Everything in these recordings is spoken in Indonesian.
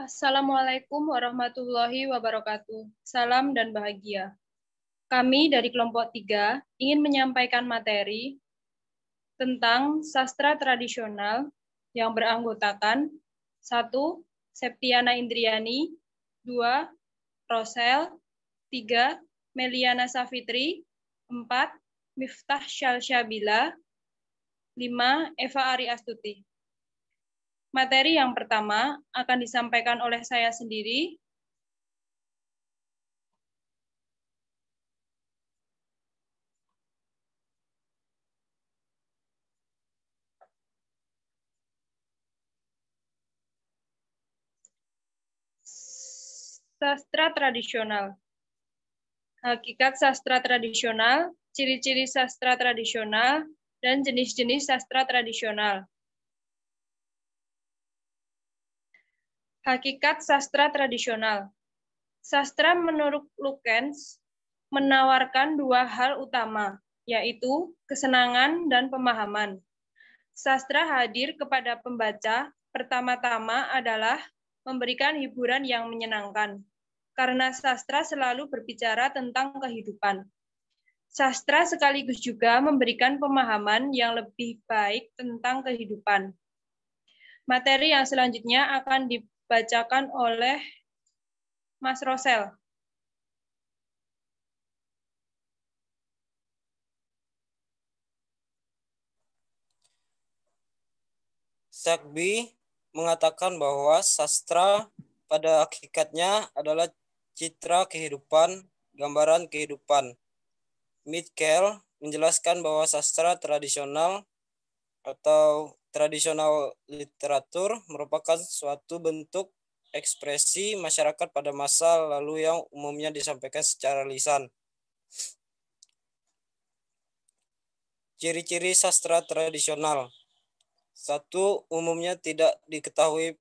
Assalamualaikum warahmatullahi wabarakatuh. Salam dan bahagia. Kami dari kelompok 3 ingin menyampaikan materi tentang sastra tradisional yang beranggotakan 1. Septiana Indriani, 2. Rosel, 3. Meliana Safitri, 4. Miftah Syalsyabila, 5. Eva Ari Astuti. Materi yang pertama akan disampaikan oleh saya sendiri. Sastra tradisional. Hakikat sastra tradisional, ciri-ciri sastra tradisional, dan jenis-jenis sastra tradisional. Hakikat sastra tradisional. Sastra menurut Lukens menawarkan dua hal utama, yaitu kesenangan dan pemahaman. Sastra hadir kepada pembaca pertama-tama adalah memberikan hiburan yang menyenangkan, karena sastra selalu berbicara tentang kehidupan. Sastra sekaligus juga memberikan pemahaman yang lebih baik tentang kehidupan. Materi yang selanjutnya akan dibacakan oleh Mas Rosel. Sakbi mengatakan bahwa sastra pada hakikatnya adalah citra kehidupan, gambaran kehidupan. Mitchell menjelaskan bahwa sastra tradisional atau tradisional literatur merupakan suatu bentuk ekspresi masyarakat pada masa lalu yang umumnya disampaikan secara lisan. Ciri-ciri sastra tradisional. 1. Umumnya tidak diketahui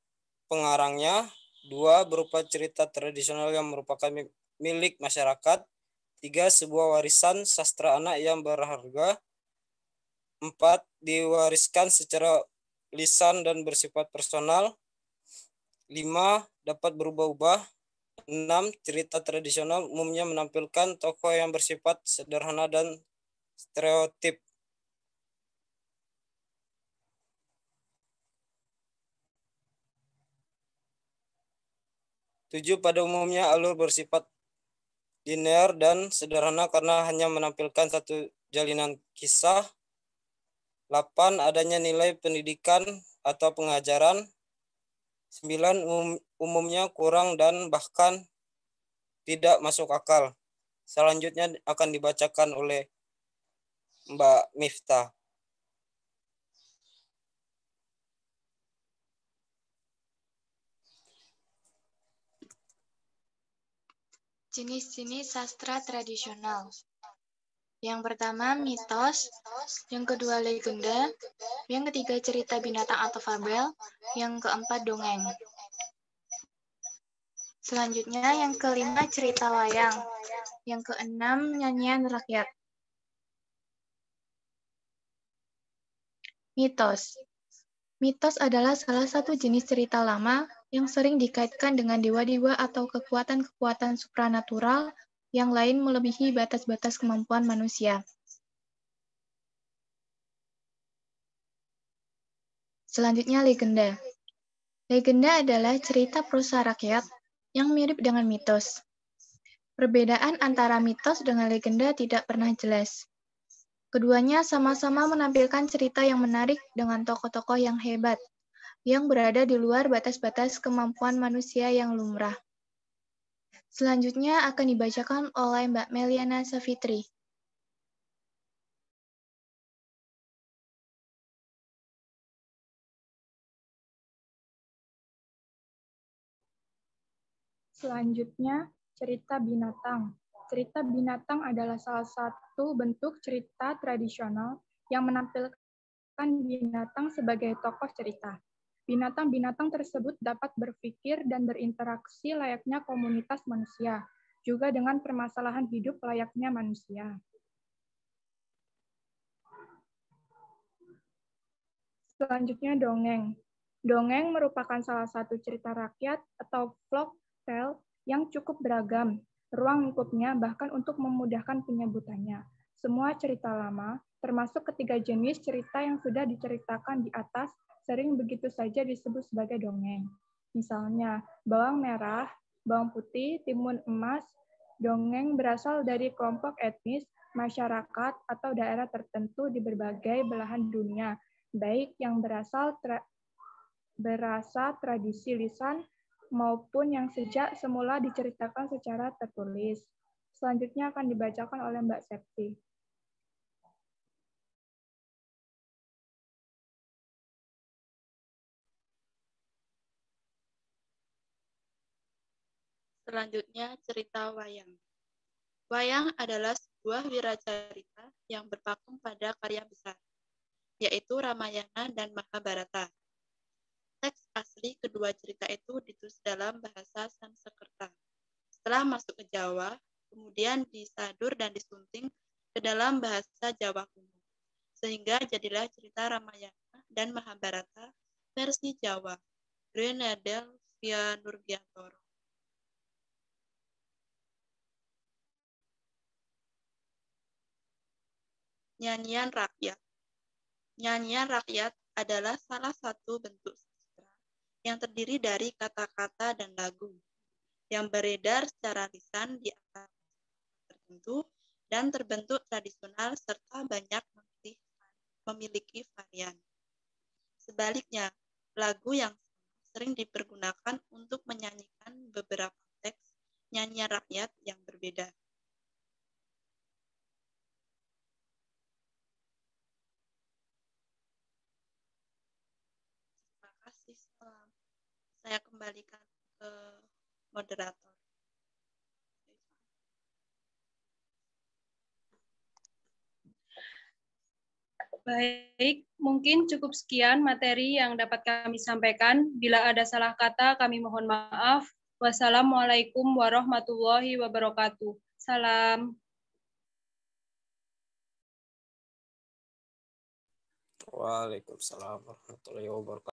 pengarangnya. 2. Berupa cerita tradisional yang merupakan milik masyarakat. 3. Sebuah warisan sastra anak yang berharga. 4. Diwariskan secara lisan dan bersifat personal. 5. Dapat berubah-ubah. 6. Cerita tradisional umumnya menampilkan tokoh yang bersifat sederhana dan stereotip. 7. Pada umumnya alur bersifat linear dan sederhana karena hanya menampilkan satu jalinan kisah. 8. Adanya nilai pendidikan atau pengajaran. 9. Umumnya kurang dan bahkan tidak masuk akal. Selanjutnya akan dibacakan oleh Mbak Miftah. Jenis-jenis sastra tradisional. Yang pertama mitos, yang kedua legenda, yang ketiga cerita binatang atau fabel, yang keempat dongeng. Selanjutnya yang kelima cerita wayang, yang keenam nyanyian rakyat. Mitos. Mitos adalah salah satu jenis cerita lama yang sering dikaitkan dengan dewa-dewa atau kekuatan-kekuatan supranatural yang lain melebihi batas-batas kemampuan manusia. Selanjutnya legenda. Legenda adalah cerita prosa rakyat yang mirip dengan mitos. Perbedaan antara mitos dengan legenda tidak pernah jelas. Keduanya sama-sama menampilkan cerita yang menarik dengan tokoh-tokoh yang hebat, yang berada di luar batas-batas kemampuan manusia yang lumrah. Selanjutnya akan dibacakan oleh Mbak Meliana Safitri. Selanjutnya, cerita binatang. Cerita binatang adalah salah satu bentuk cerita tradisional yang menampilkan binatang sebagai tokoh cerita. Binatang-binatang tersebut dapat berpikir dan berinteraksi layaknya komunitas manusia, juga dengan permasalahan hidup layaknya manusia. Selanjutnya dongeng. Dongeng merupakan salah satu cerita rakyat atau folk tale yang cukup beragam, ruang lingkupnya bahkan untuk memudahkan penyebutannya. Semua cerita lama, termasuk ketiga jenis cerita yang sudah diceritakan di atas, sering begitu saja disebut sebagai dongeng. Misalnya, bawang merah, bawang putih, timun emas. Dongeng berasal dari kelompok etnis, masyarakat, atau daerah tertentu di berbagai belahan dunia, baik yang berasa tradisi lisan maupun yang sejak semula diceritakan secara tertulis. Selanjutnya akan dibacakan oleh Mbak Septi. Selanjutnya, cerita wayang. Wayang adalah sebuah wiracarita yang berpaku pada karya besar, yaitu Ramayana dan Mahabharata. Teks asli kedua cerita itu ditulis dalam bahasa Sanskerta. Setelah masuk ke Jawa, kemudian disadur dan disunting ke dalam bahasa Jawa kuno, sehingga jadilah cerita Ramayana dan Mahabharata versi Jawa. Grenadel via Nurgiantoro. Nyanyian rakyat. Nyanyian rakyat adalah salah satu bentuk sastra yang terdiri dari kata-kata dan lagu yang beredar secara lisan di antara tertentu dan terbentuk tradisional serta banyak memiliki varian. Sebaliknya, lagu yang sering dipergunakan untuk menyanyikan beberapa teks nyanyian rakyat yang berbeda. Terima kasih. Saya kembalikan ke moderator. Baik, mungkin cukup sekian materi yang dapat kami sampaikan. Bila ada salah kata, kami mohon maaf. Wassalamualaikum warahmatullahi wabarakatuh. Salam. Waalaikumsalam warahmatullahi wabarakatuh.